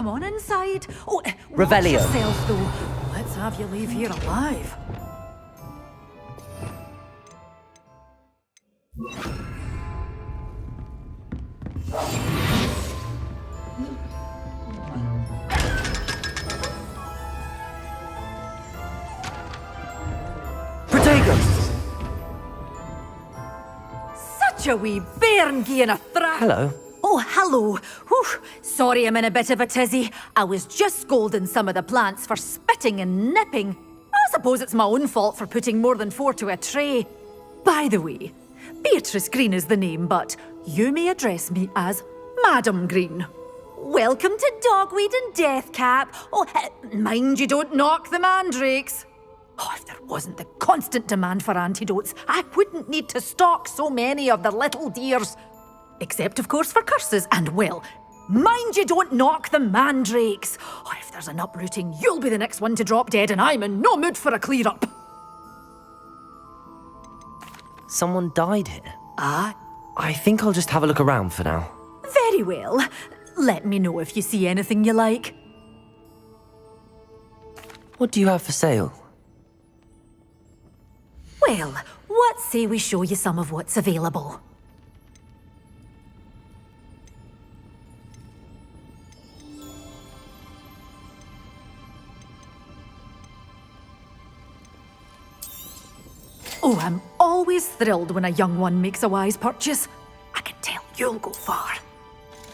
come on inside. Oh, watch Revelio. yourself, though. Let's have you leave here alive. Protagus! Such a wee bairn gieing a thrack. Hello. Oh, hello. Whew. Sorry I'm in a bit of a tizzy. I was just scolding some of the plants for spitting and nipping. I suppose it's my own fault for putting more than 4 to a tray. By the way, Beatrice Green is the name, but you may address me as Madam Green. Welcome to Dogweed and Deathcap. Oh, mind you don't knock the mandrakes. Oh, if there wasn't the constant demand for antidotes, I wouldn't need to stock so many of the little dears. Except, of course, for curses, and, well, mind you don't knock the mandrakes. Oh, if there's an uprooting, you'll be the next one to drop dead, and I'm in no mood for a clear-up. Someone died here. Ah? I think I'll just have a look around for now. Very well. Let me know if you see anything you like. What do you have for sale? Well, what say we show you some of what's available? Oh, I'm always thrilled when a young one makes a wise purchase. I can tell you'll go far.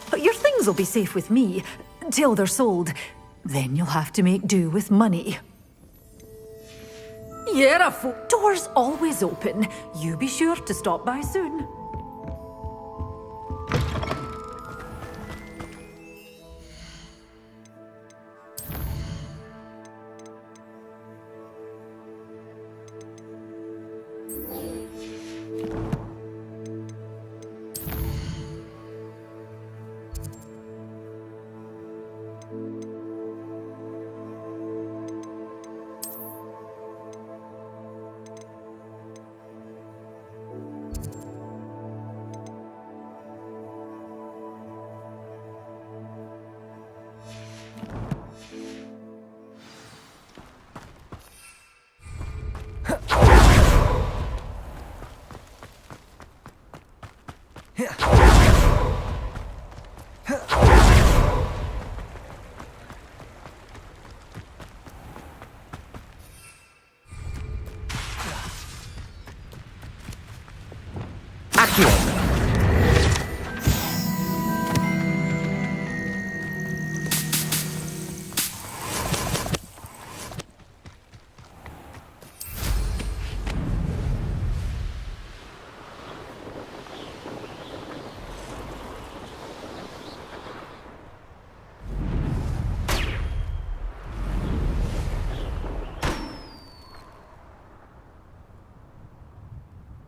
But your things will be safe with me, till they're sold. Then you'll have to make do with money. Yeah, door's always open. You be sure to stop by soon.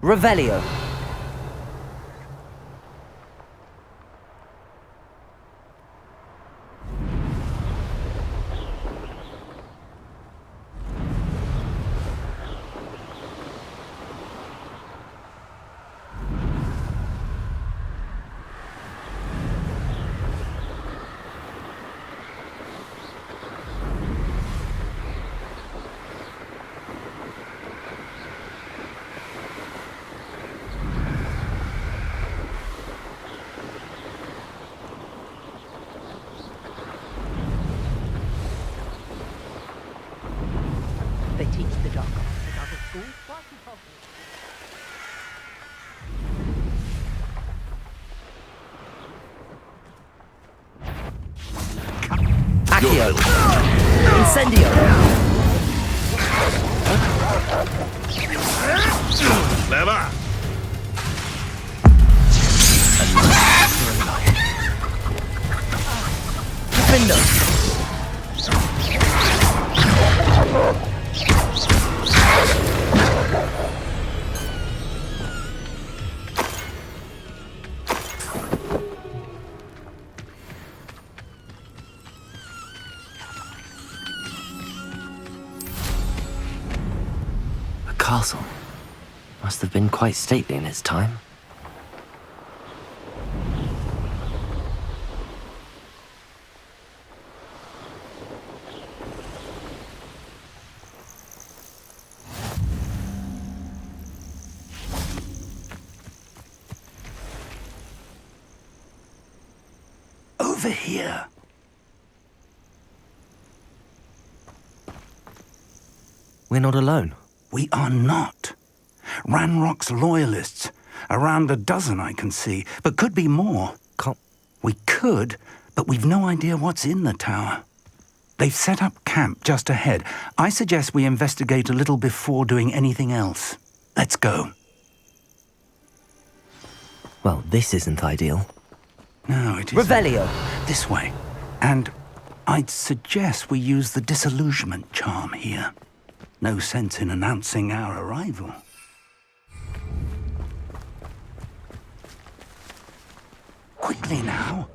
Revelio. They teach the dark arts at other schools. Why should Accio. Incendio. Clever. Defender. A castle. Must have been quite stately in its time. over here. We're not alone. We are not. Ranrock's loyalists. Around a dozen I can see, but could be more. Can't... We could, but we've no idea what's in the tower. They've set up camp just ahead. I suggest we investigate a little before doing anything else. Let's go. Well, this isn't ideal. No, it isn't. Revelio! This way. And I'd suggest we use the disillusionment charm here. No sense in announcing our arrival. Quickly now.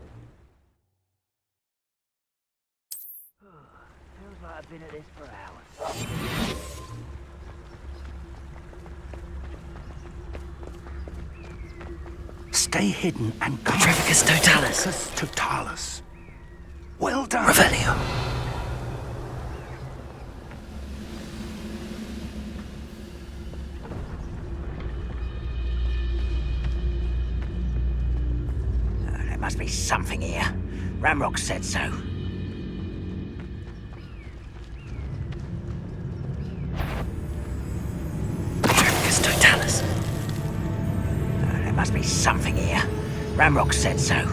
Feels like I've been at this for hours. Stay hidden and come. Petrificus totalis. Petrificus totalis. Well done. Revelio. There must be something here. Ramrock said so. Petrificus totalis. There must be something here. Ramrock said so.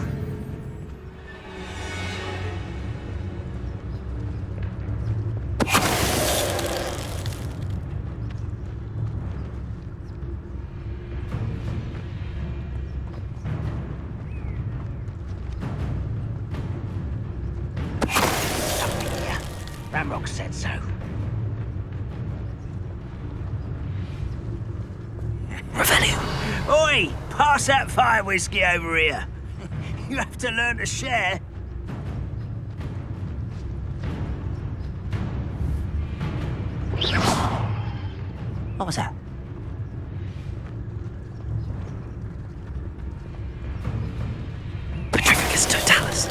Ramrock said so. Revelio. Oi! Pass that fire whiskey over here. You have to learn to share. What was that? Petrificus totalis.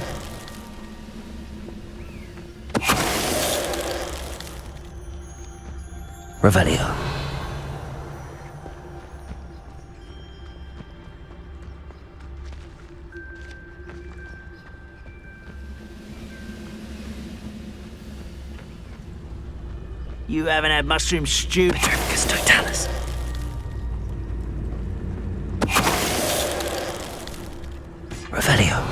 Revelio. You haven't had mushroom stew. Petrificus totalis. Revelio.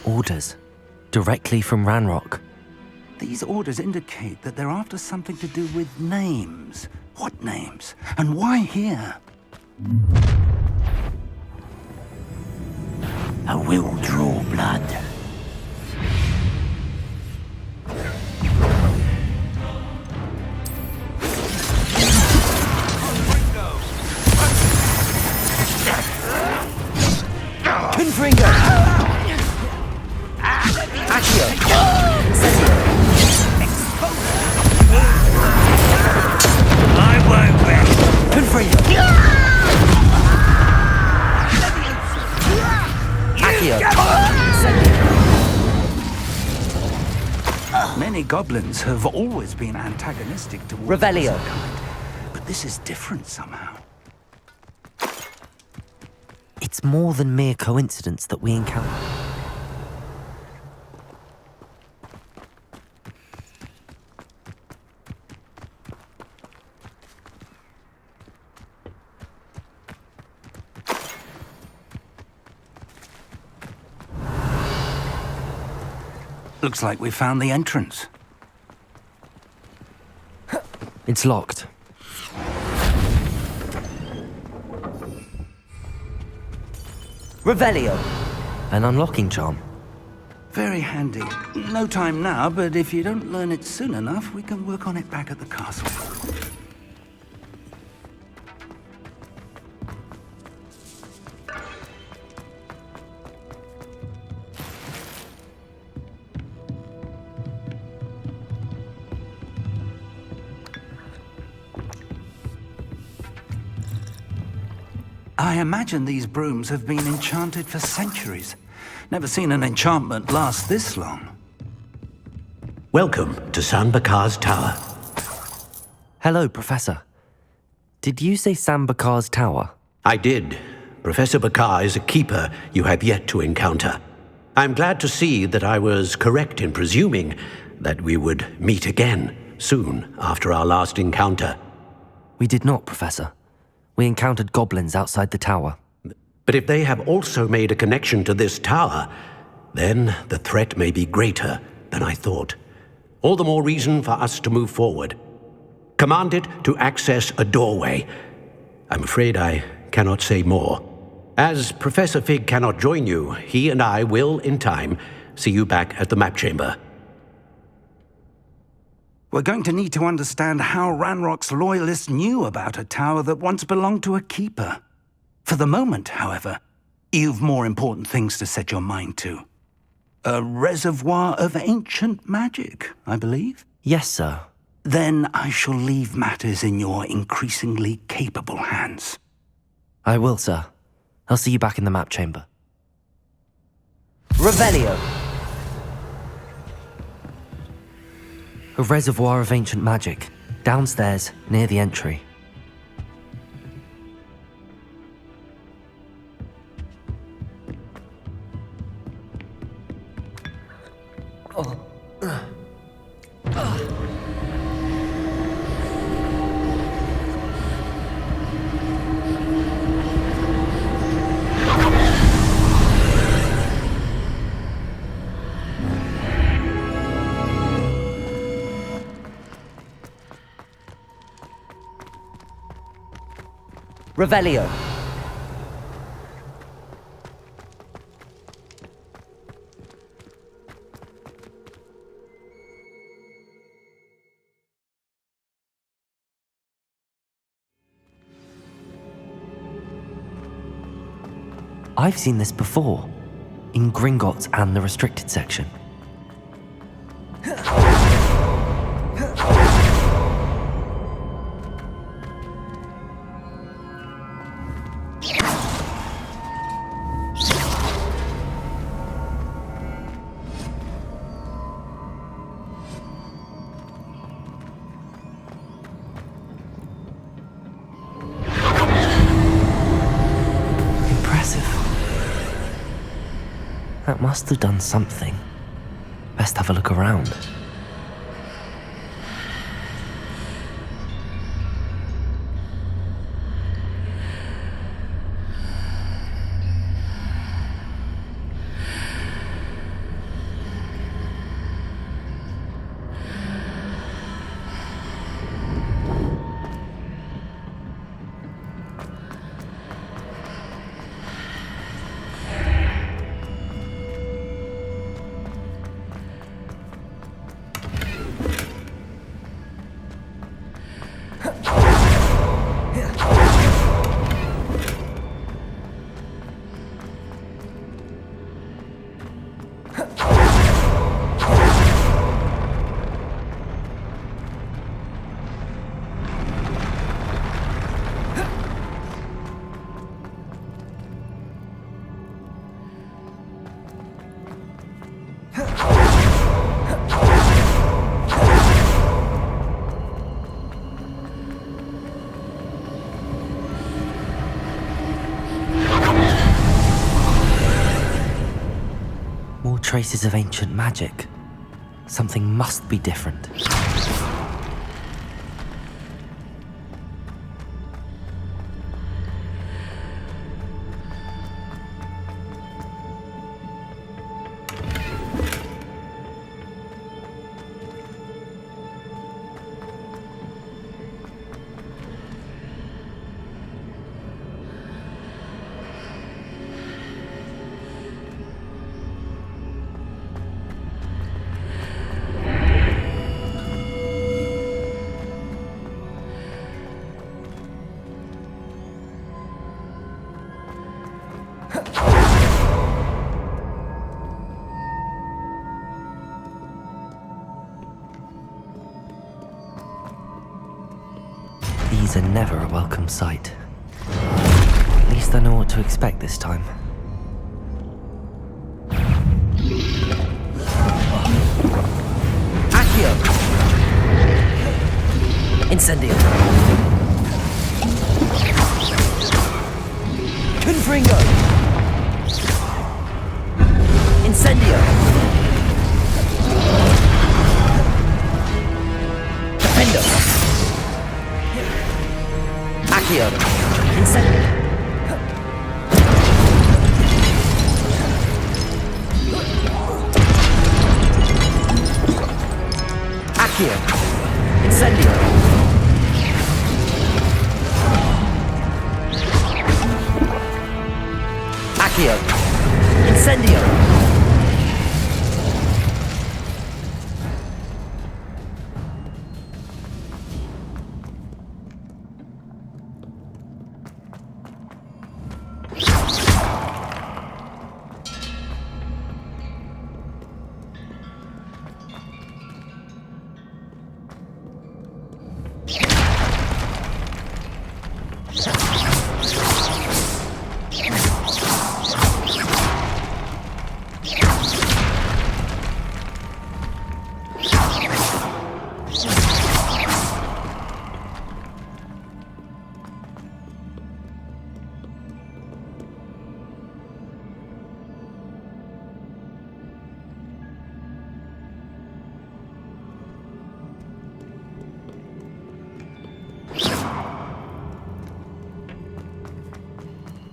Orders. Directly from Ranrock. These orders indicate that they're after something to do with names. What names? And why here? I will draw blood. Confringo! Accio! I won't rest. Confringo! Accio! Many goblins have always been antagonistic towards Revelio. lesser kind, but this is different somehow. It's more than mere coincidence that we encounter. Looks like we found the entrance. It's locked. Revelio. An unlocking charm. Very handy. No time now, but if you don't learn it soon enough, we can work on it back at the castle. I imagine these brooms have been enchanted for centuries. Never seen an enchantment last this long. Welcome to San Bakar's Tower. Hello, Professor. Did you say San Bakar's Tower? I did. Professor Bakar is a keeper you have yet to encounter. I'm glad to see that I was correct in presuming that we would meet again soon after our last encounter. We did not, Professor. We encountered goblins outside the tower. But if they have also made a connection to this tower, then the threat may be greater than I thought. All the more reason for us to move forward. Command it to access a doorway. I'm afraid I cannot say more. As Professor Fig cannot join you, he and I will, in time, see you back at the map chamber. We're going to need to understand how Ranrock's loyalists knew about a tower that once belonged to a keeper. For the moment, however, you've more important things to set your mind to. A reservoir of ancient magic, I believe? Yes, sir. Then I shall leave matters in your increasingly capable hands. I will, sir. I'll see you back in the map chamber. Revelio. A reservoir of ancient magic, downstairs, near the entry. Revelio. I've seen this before, in Gringotts and the restricted section. That must have done something. Best have a look around. More traces of ancient magic. Something must be different. are never a welcome sight. At least I know what to expect this time. Accio! Incendio! Confringo! Incendio! Defendo! Accio! Incendio! Accio! Incendio! Accio! Incendio!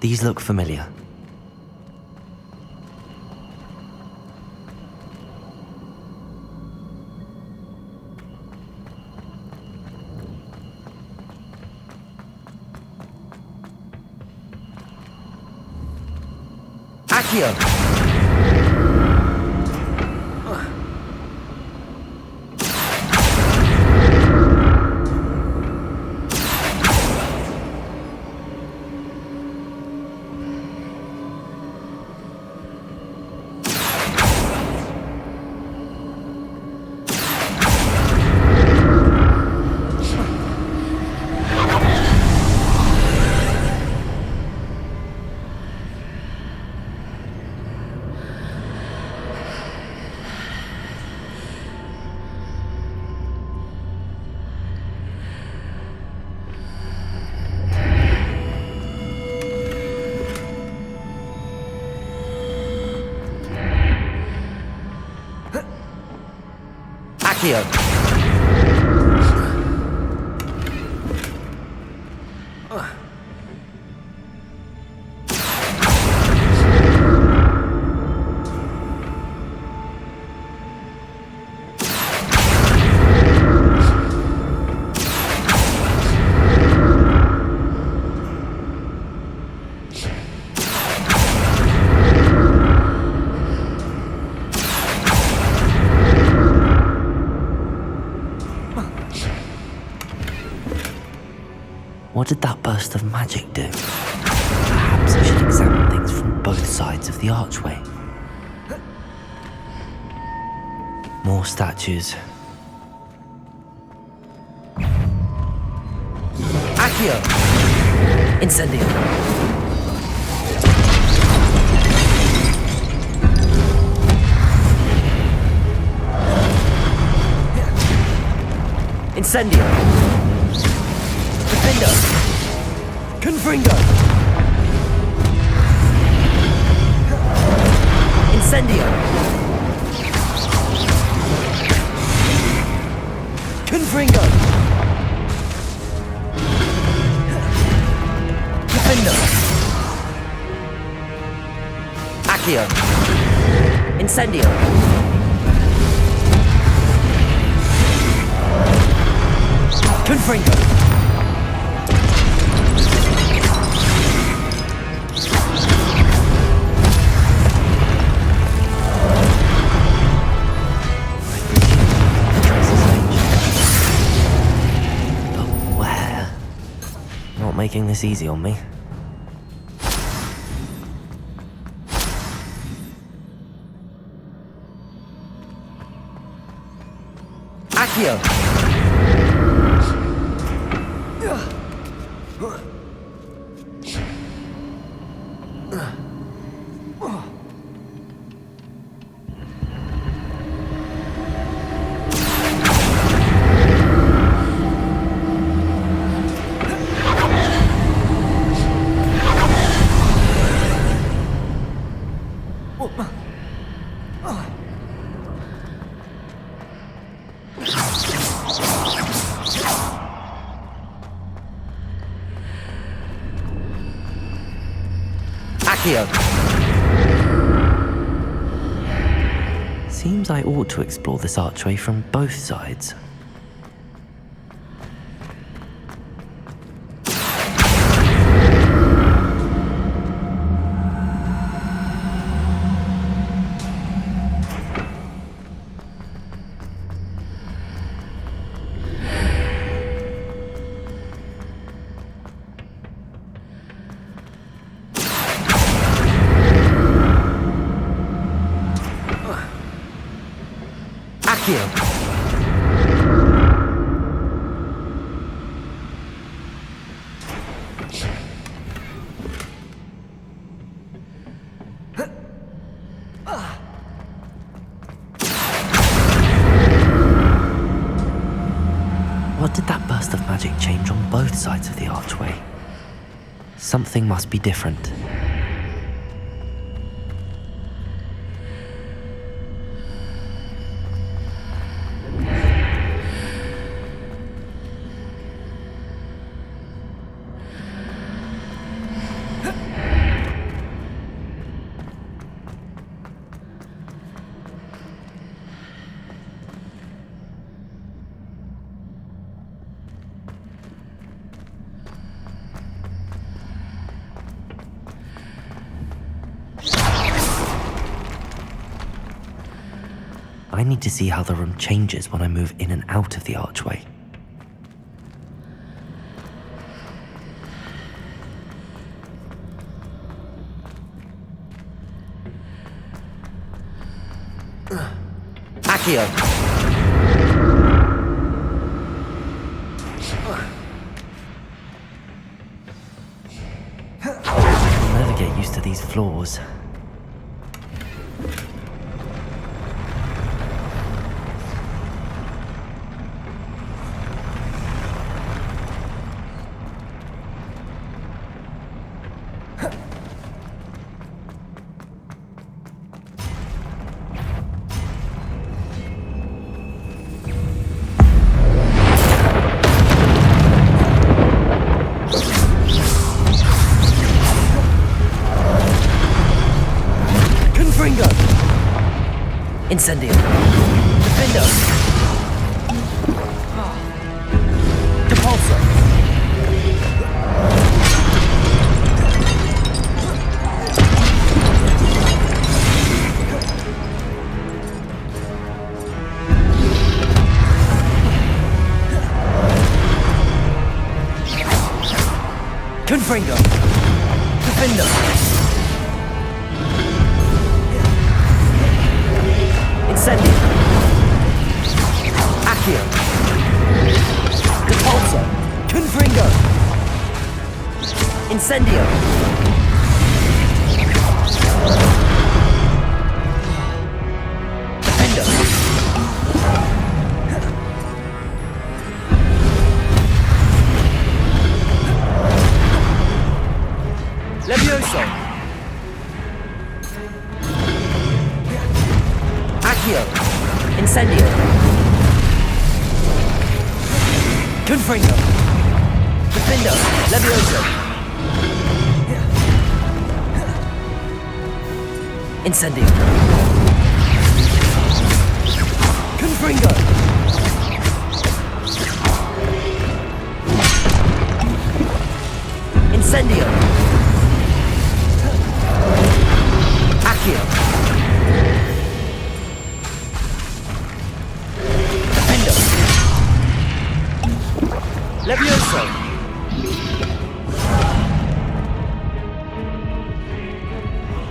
These look familiar. Accio! Accio! What did that burst of magic do? Perhaps I should examine things from both sides of the archway. More statues. Accio! Incendio! Incendio! Defendo! Confringo! Incendio! Confringo! Defendo! Accio! Incendio! Confringo! Making this easy on me. Accio! Accio. Seems I ought to explore this archway from both sides. Accio. What did that burst of magic change on both sides of the archway? Something must be different. I need to see how the room changes when I move in and out of the archway. Accio. I'll never get used to these floors. Incendio. Defendo. Depulso. Confringo. Defendo. Incendio. Accio. Depulso. Confringo. Incendio. Defendo. Levioso. Accio. Incendio. Confringo. Defendo. Levioso. Incendio. Confringo. Incendio. Accio. Defendo. Levioso.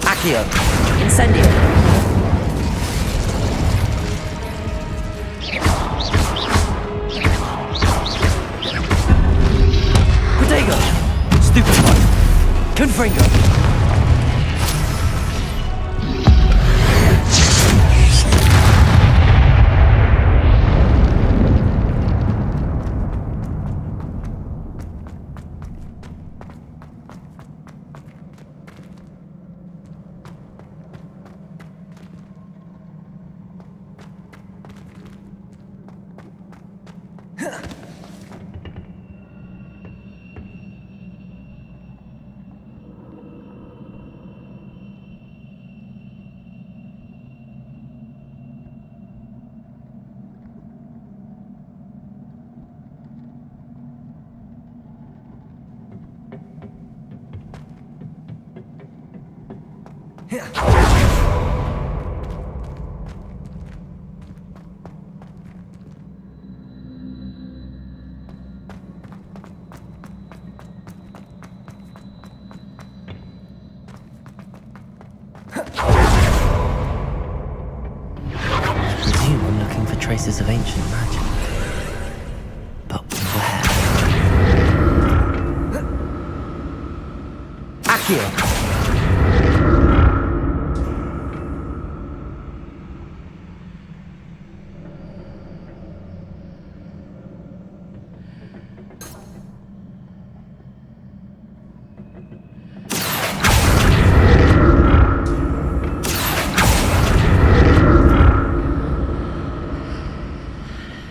Accio. Incendio. Protego. Stupefy. Confringo. presume I'm looking for traces of ancient magic. But where? Accio.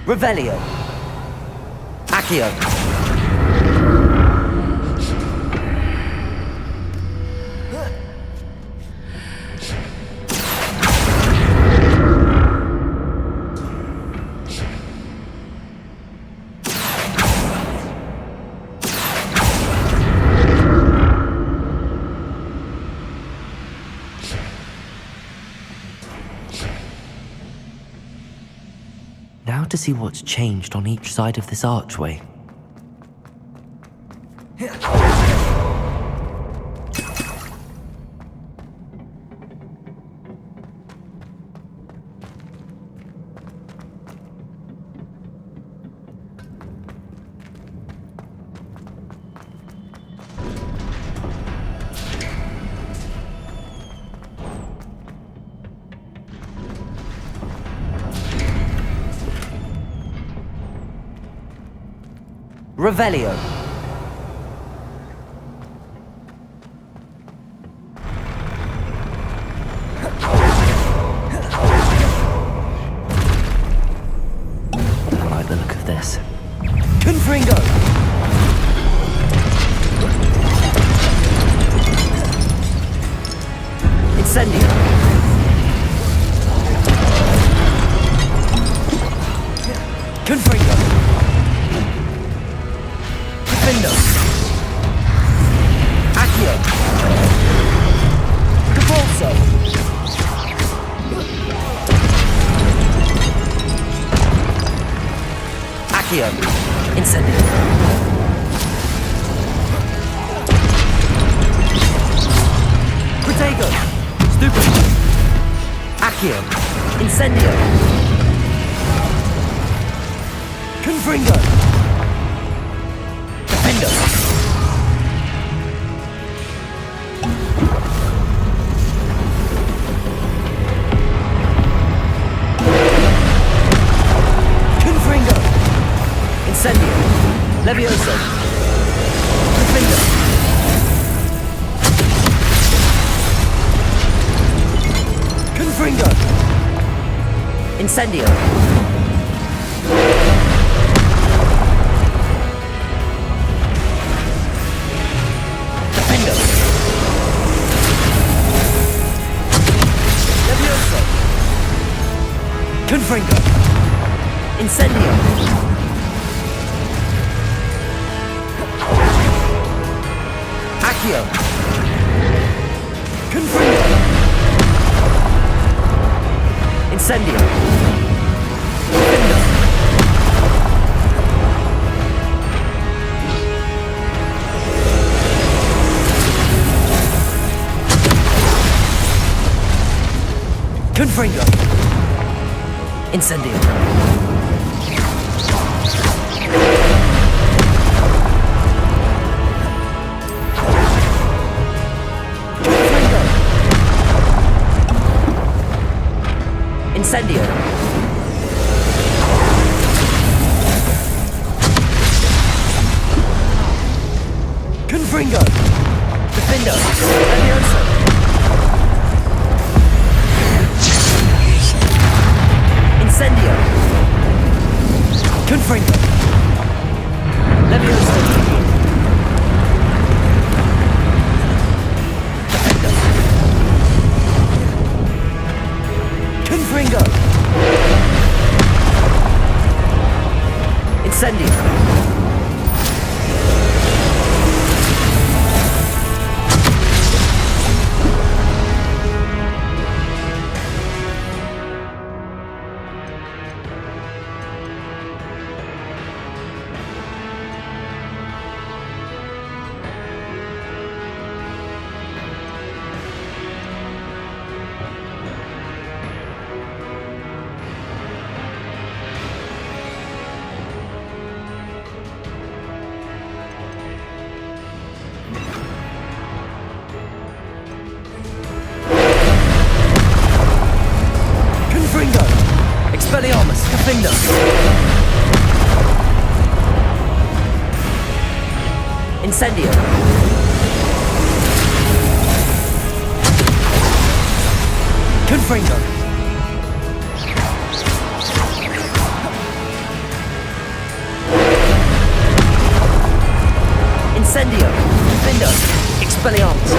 Revelio. Accio. Now to see what's changed on each side of this archway. Revelio. I like the look of this. Confringo. Incendio. Confringo. Defendo. Accio. Repulso. Accio. Incendio. Protego. Stupid. Accio. Incendio. Confringo. Defendo. Confringo. Incendio. Levioso. Defendo. Confringo. Incendio. Defendo. Levioso. Confringo. Incendio. Accio. Confringo. Incendio. Defendo. Confringo. Incendio. Confringo. Incendio. Confringo. Defendo. Levioso. Incendio. Confringo. Levioso. Defendo. Confringo. Incendio. Defender. Incendio. Confringo. Incendio. Defender. Expelliarmus.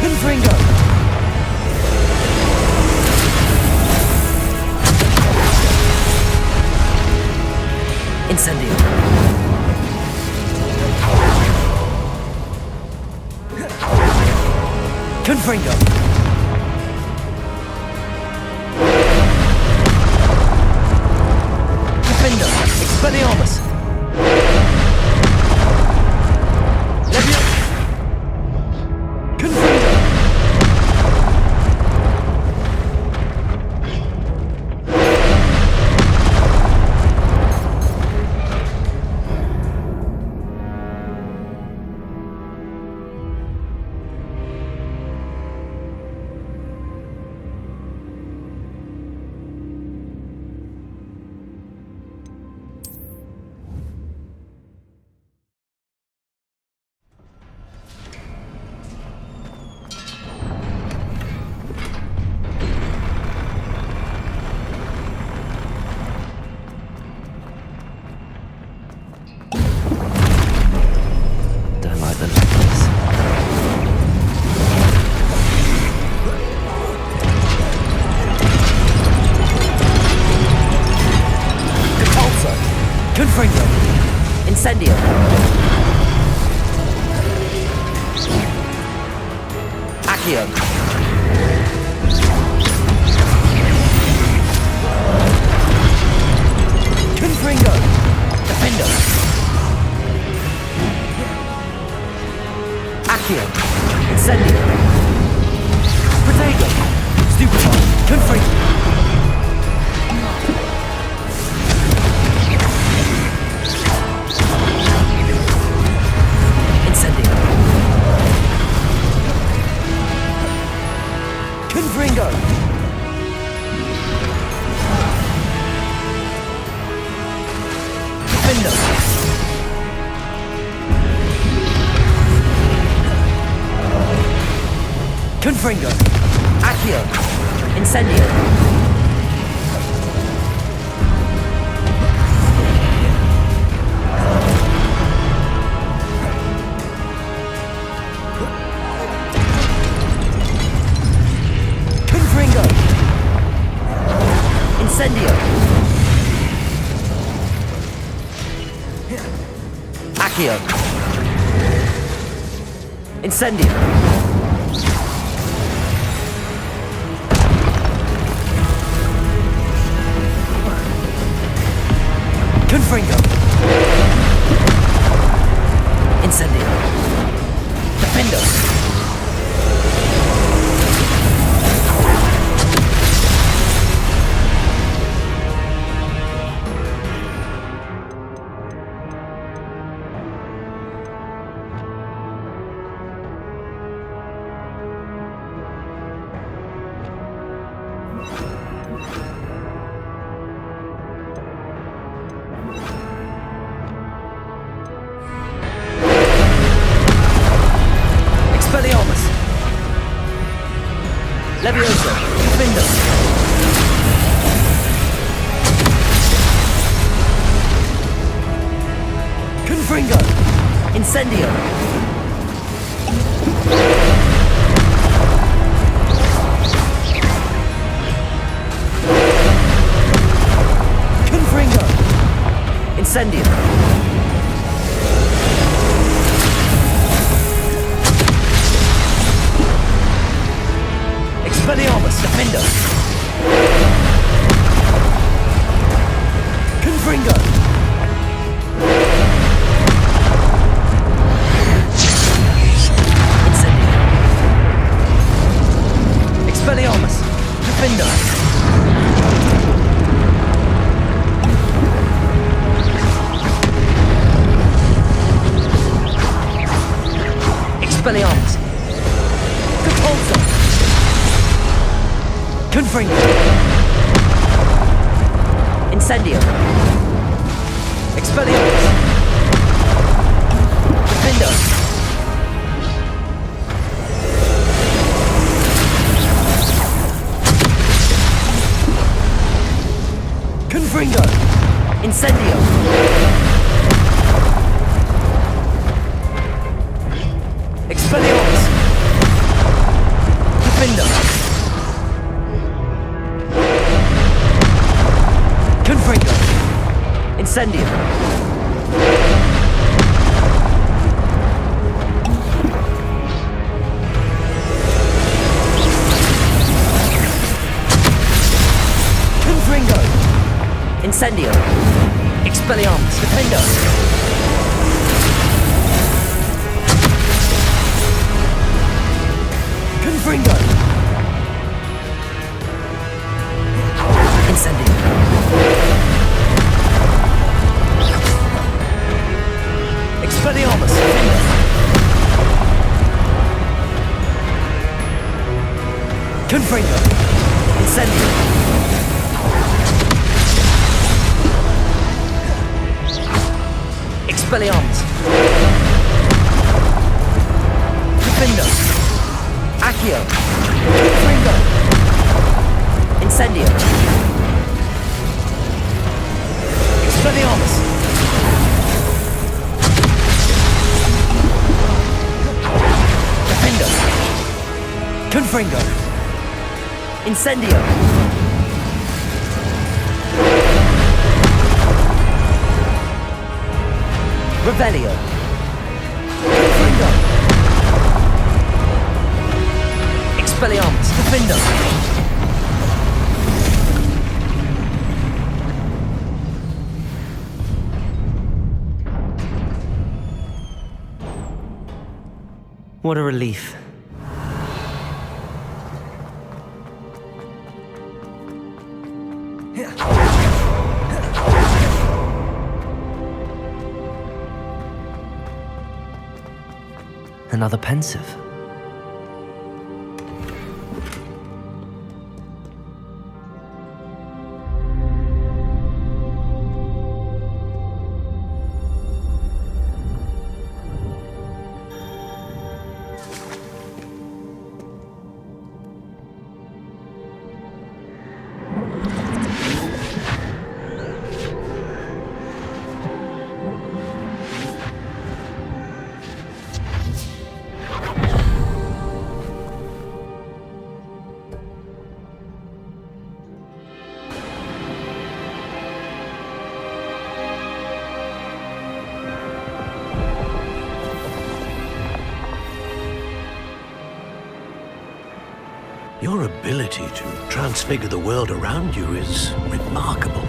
Confringo. Incendio. Confringo. Defender. Expelliarmus. Leviosa. Confringo. Don't like the look of this. Repulsor. Confringo. Incendio. Accio. Confringo. Defender. Accio. Incendio. Protego. Stupefy. Confringo. Incendio. Confringo. Defender. Confringo. Accio. Incendio. Confringo. Incendio. Accio. Incendio. Confringo. Incendio. Defender. Expelliarmus. Leviosa. Defender. Confringo. Incendio. Confringo. Incendio. Expelliarmus. Defender. Confringo. Incendio. Expelliarmus. Defender. Expelliarmus. Repulsor. Confringo. Incendio. Expelliarmus. Defendo. Confringo. Incendio. Expelliarmus. Defendo. Confringo. Incendio. Confringo. Incendio. Expelliarmus. Defendo. Confringo. Incendio. Expelliarmus. Defendo. Confringo. Incendio. Expelliarmus. Defendo. Accio. Confringo. Incendio. Expelliarmus. Defendo. Confringo. Incendio. Revelio. Confringo. Expelliarmus. Defendo. What a relief. Another pensive. Your ability to transfigure the world around you is remarkable.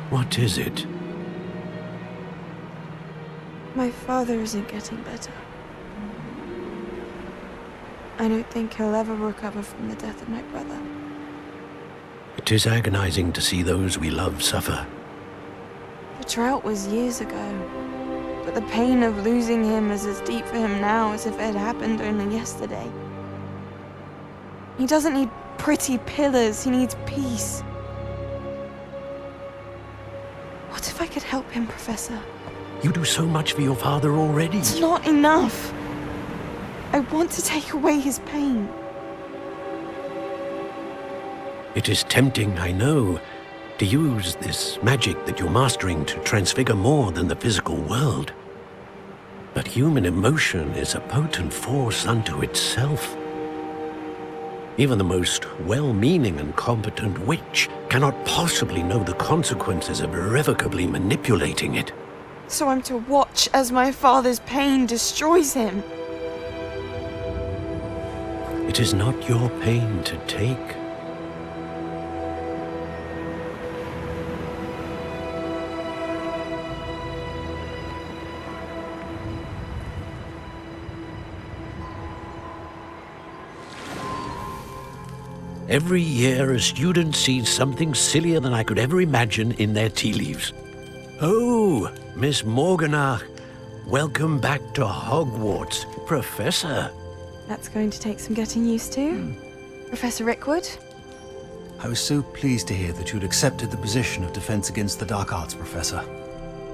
What is it? My father isn't getting better. I don't think he'll ever recover from the death of my brother. It is agonizing to see those we love suffer. The drought was years ago, but the pain of losing him is as deep for him now as if it had happened only yesterday. He doesn't need pretty pillars, he needs peace. What if I could help him, Professor? You do so much for your father already. It's not enough. I want to take away his pain. It is tempting, I know, to use this magic that you're mastering to transfigure more than the physical world. But human emotion is a potent force unto itself. Even the most well-meaning and competent witch cannot possibly know the consequences of irrevocably manipulating it. So I'm to watch as my father's pain destroys him. It is not your pain to take. Every year, a student sees something sillier than I could ever imagine in their tea leaves. Oh, Miss Morganach, Welcome back to Hogwarts, Professor. That's going to take some getting used to. Professor Rickwood? I was so pleased to hear that you'd accepted the position of Defense Against the Dark Arts, Professor.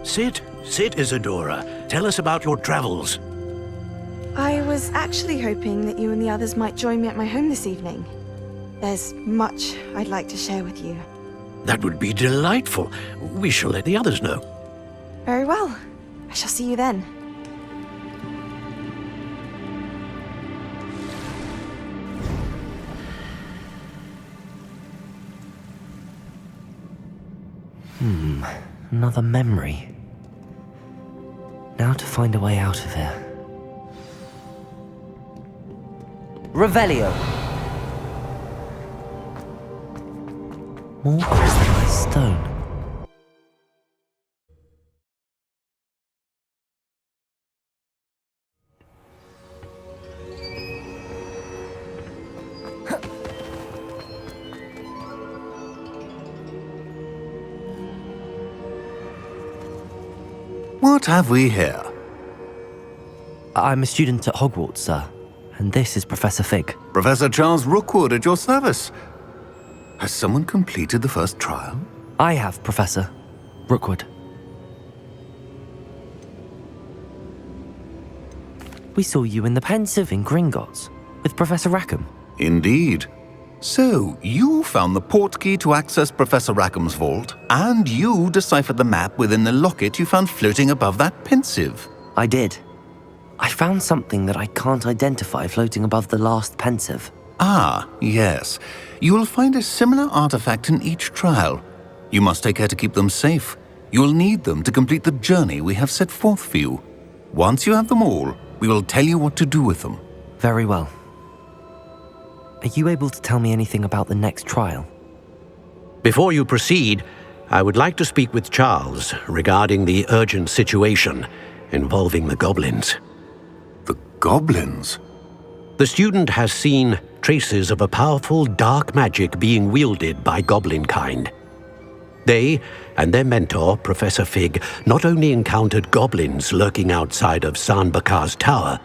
Sit, Isadora. Tell us about your travels. I was actually hoping that you and the others might join me at my home this evening. There's much I'd like to share with you. That would be delightful. We shall let the others know. Very well. I shall see you then. Another memory. Now to find a way out of here. Revelio. More crystallized stone. What have we here? I'm a student at Hogwarts, sir. And this is Professor Fig. Professor Charles Rookwood at your service. Has someone completed the first trial? I have, Professor Rookwood. We saw you in the Pensive in Gringotts with Professor Rackham. Indeed. So, you found the portkey to access Professor Rackham's vault, and you deciphered the map within the locket you found floating above that Pensive. I did. I found something that I can't identify floating above the last Pensive. Ah, yes. You will find a similar artifact in each trial. You must take care to keep them safe. You will need them to complete the journey we have set forth for you. Once you have them all, we will tell you what to do with them. Very well. Are you able to tell me anything about the next trial? Before you proceed, I would like to speak with Charles regarding the urgent situation involving the goblins. The goblins? The student has seen traces of a powerful dark magic being wielded by goblin kind. They and their mentor, Professor Fig, not only encountered goblins lurking outside of San Bakar's tower,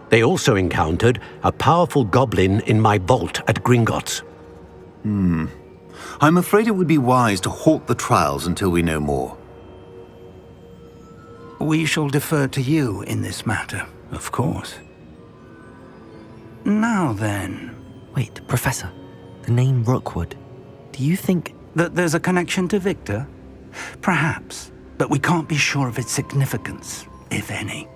they also encountered a powerful goblin in my vault at Gringotts. I'm afraid it would be wise to halt the trials until we know more. We shall defer to you in this matter, of course. Now then, Wait, Professor. The name Rookwood. Do you think... that there's a connection to Victor? Perhaps, but we can't be sure of its significance, if any.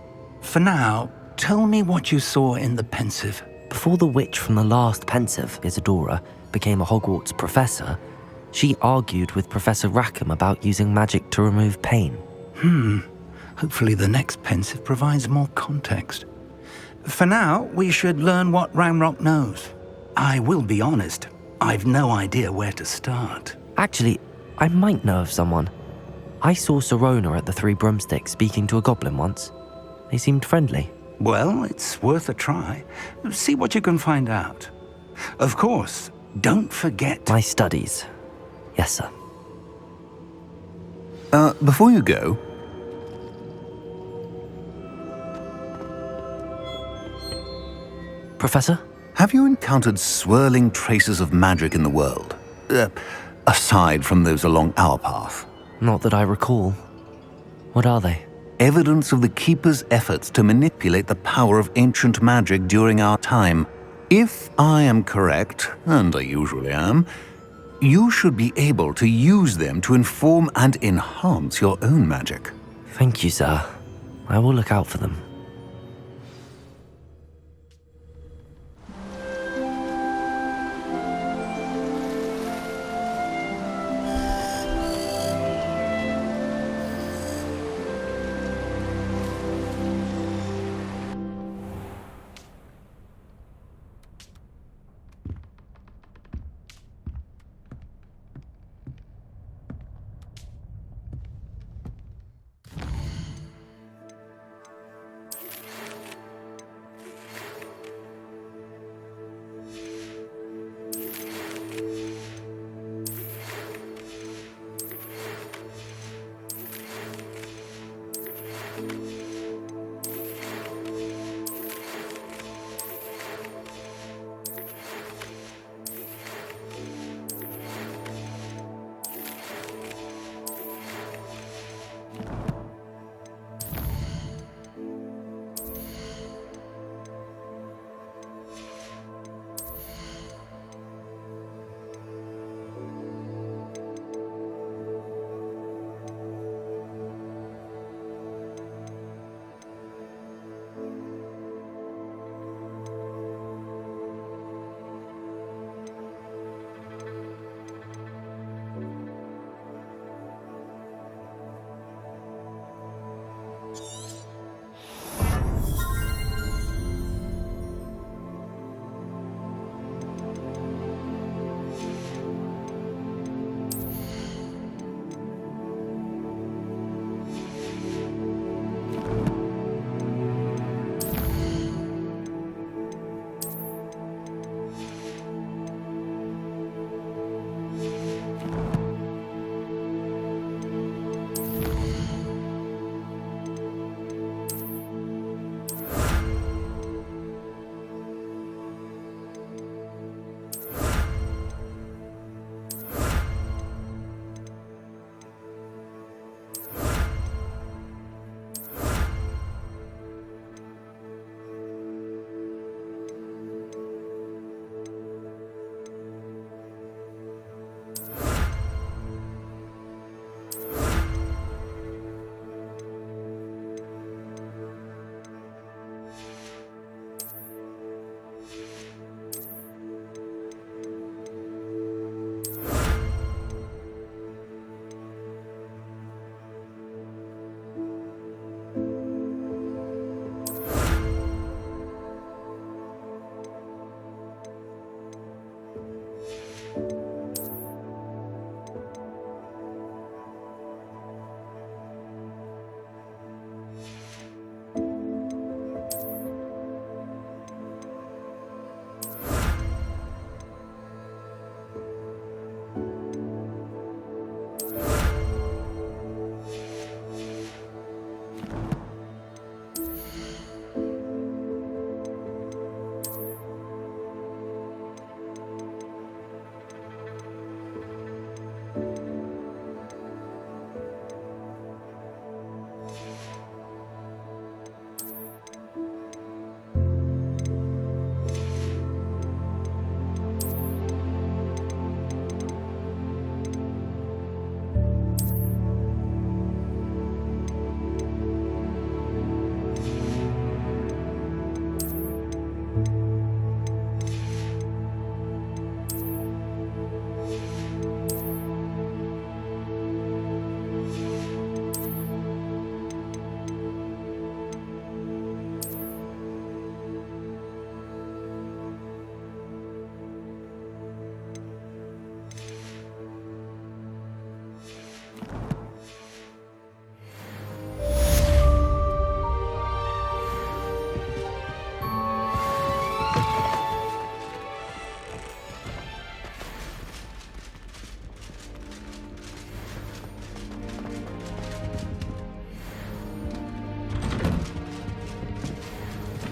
For now, tell me what you saw in the Pensive. Before the witch from the last Pensive, Isadora, became a Hogwarts professor, she argued with Professor Rackham about using magic to remove pain. Hopefully the next Pensive provides more context. For now, we should learn what Ranrock knows. I will be honest, I've no idea where to start. Actually, I might know of someone. I saw Serona at the Three Broomsticks speaking to a goblin once. They seemed friendly. Well, it's worth a try. See what you can find out. Of course, don't forget... My studies. Yes, sir. Before you go, Professor? have you encountered swirling traces of magic in the world? Aside from those along our path. Not that I recall. What are they? Evidence of the Keeper's efforts to manipulate the power of ancient magic during our time. If I am correct, and I usually am, you should be able to use them to inform and enhance your own magic. Thank you, sir. I will look out for them.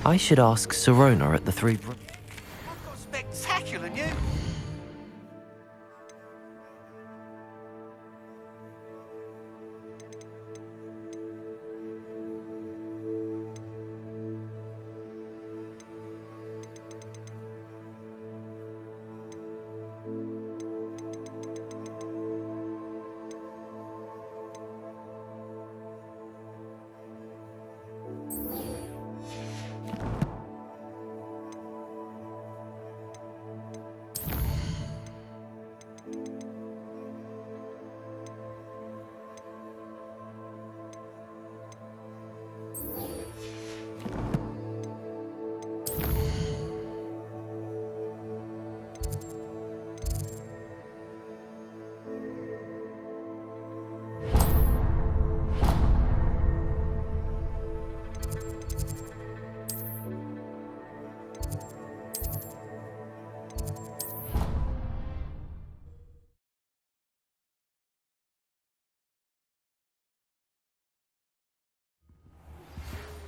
I should ask Sirona at the Three Bro- I've got spectacular news.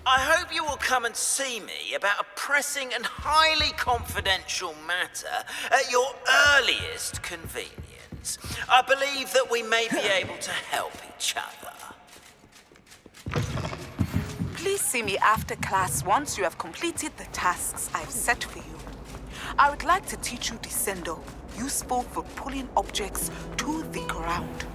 I hope you will come and see me about a pressing and highly confidential matter at your earliest convenience. I believe that we may be able to help each other. Please see me after class once you have completed the tasks I've set for you. I would like to teach you Descendo, useful for pulling objects to the ground.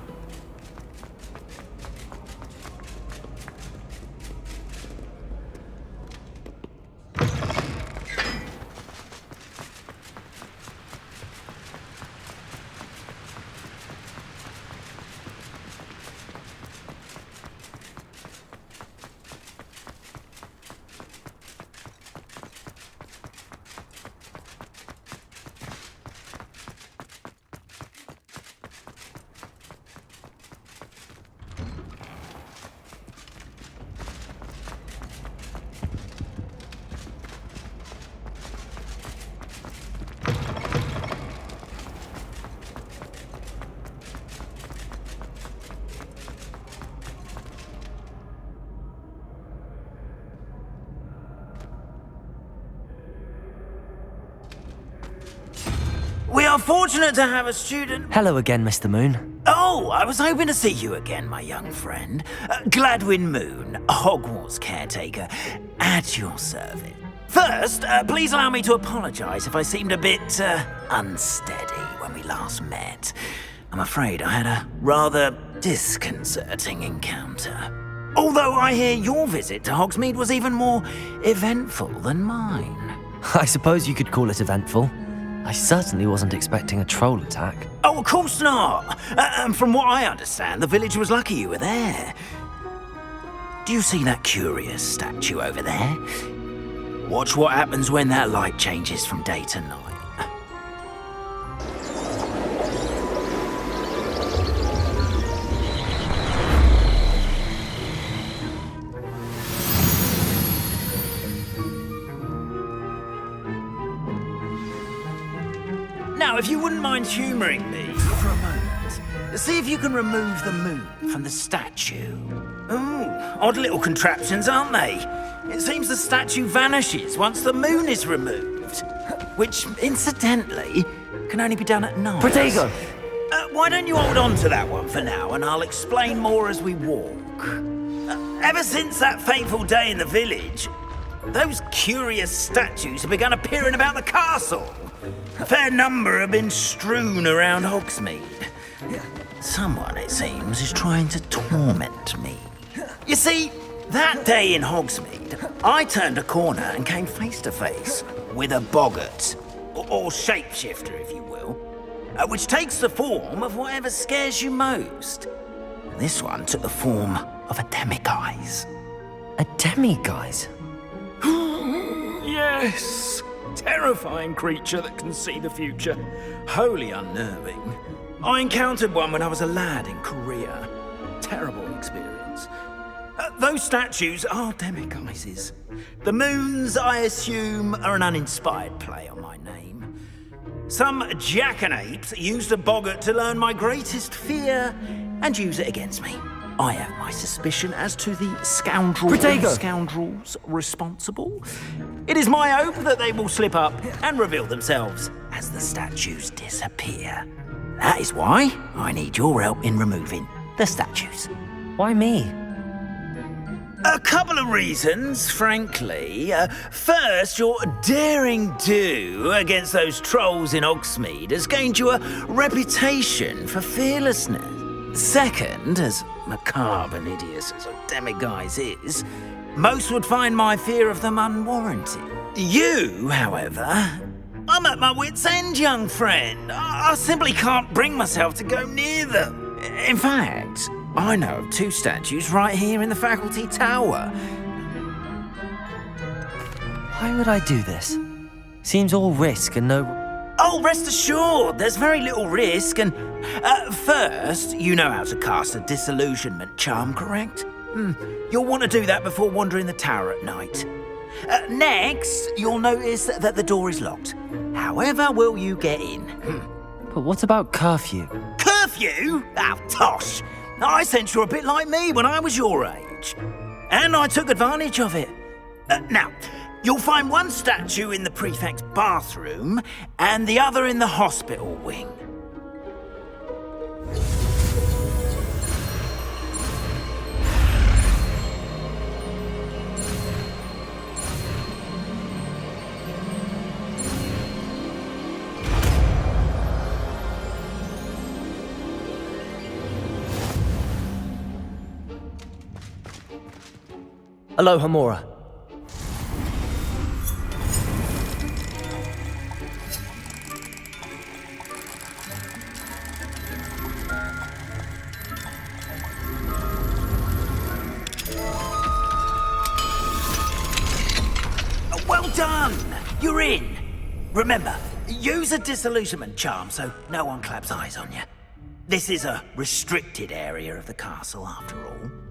We are fortunate to have a student. Hello again, Mr. Moon. Oh, I was hoping to see you again, my young friend. Gladwin Moon, Hogwarts caretaker, at your service. First, please allow me to apologize if I seemed a bit unsteady when we last met. I'm afraid I had a rather disconcerting encounter. Although I hear your visit to Hogsmeade was even more eventful than mine. I suppose you could call it eventful. I certainly wasn't expecting a troll attack. Oh, of course not. And from what I understand, the village was lucky you were there. Do you see that curious statue over there? Watch what happens when that light changes from day to night. Now, if you wouldn't mind humouring me for a moment, see if you can remove the moon from the statue. Ooh, odd little contraptions, aren't they? It seems the statue vanishes once the moon is removed, which, incidentally, can only be done at night. Protego! Why don't you hold on to that one for now, and I'll explain more as we walk. Ever since that fateful day in the village, those curious statues have begun appearing about the castle. A fair number have been strewn around Hogsmeade. Someone, it seems, is trying to torment me. You see, that day in Hogsmeade, I turned a corner and came face to face with a boggart, or shapeshifter, if you will, which takes the form of whatever scares you most. This one took the form of a demiguise. A demiguise? Yes! Terrifying creature that can see the future. Wholly unnerving. I encountered one when I was a lad in Korea. Terrible experience. Those statues are demiguises. The moons, I assume, are an uninspired play on my name. Some jackanapes used a boggart to learn my greatest fear and use it against me. I have my suspicion as to the scoundrels responsible. It is my hope that they will slip up and reveal themselves as the statues disappear. That is why I need your help in removing the statues. Why me? A couple of reasons, frankly. First, your daring do against those trolls in Hogsmeade has gained you a reputation for fearlessness. Second, as macabre and hideous as a demiguise is, most would find my fear of them unwarranted. You, however, I'm at my wit's end, young friend. I simply can't bring myself to go near them. In fact, I know of 2 statues right here in the faculty tower. Why would I do this? Seems all risk and no... Oh, rest assured, there's very little risk, and first, you know how to cast a disillusionment charm, correct? You'll want to do that before wandering the tower at night. Next, you'll notice that the door is locked. However will you get in? But what about curfew? Curfew? Oh, tosh! I sense you're a bit like me when I was your age. And I took advantage of it. Now, you'll find one statue in the prefect's bathroom and the other in the hospital wing. Aloha, Mora. Well done! You're in! Remember, use a disillusionment charm so no one claps eyes on you. This is a restricted area of the castle, after all.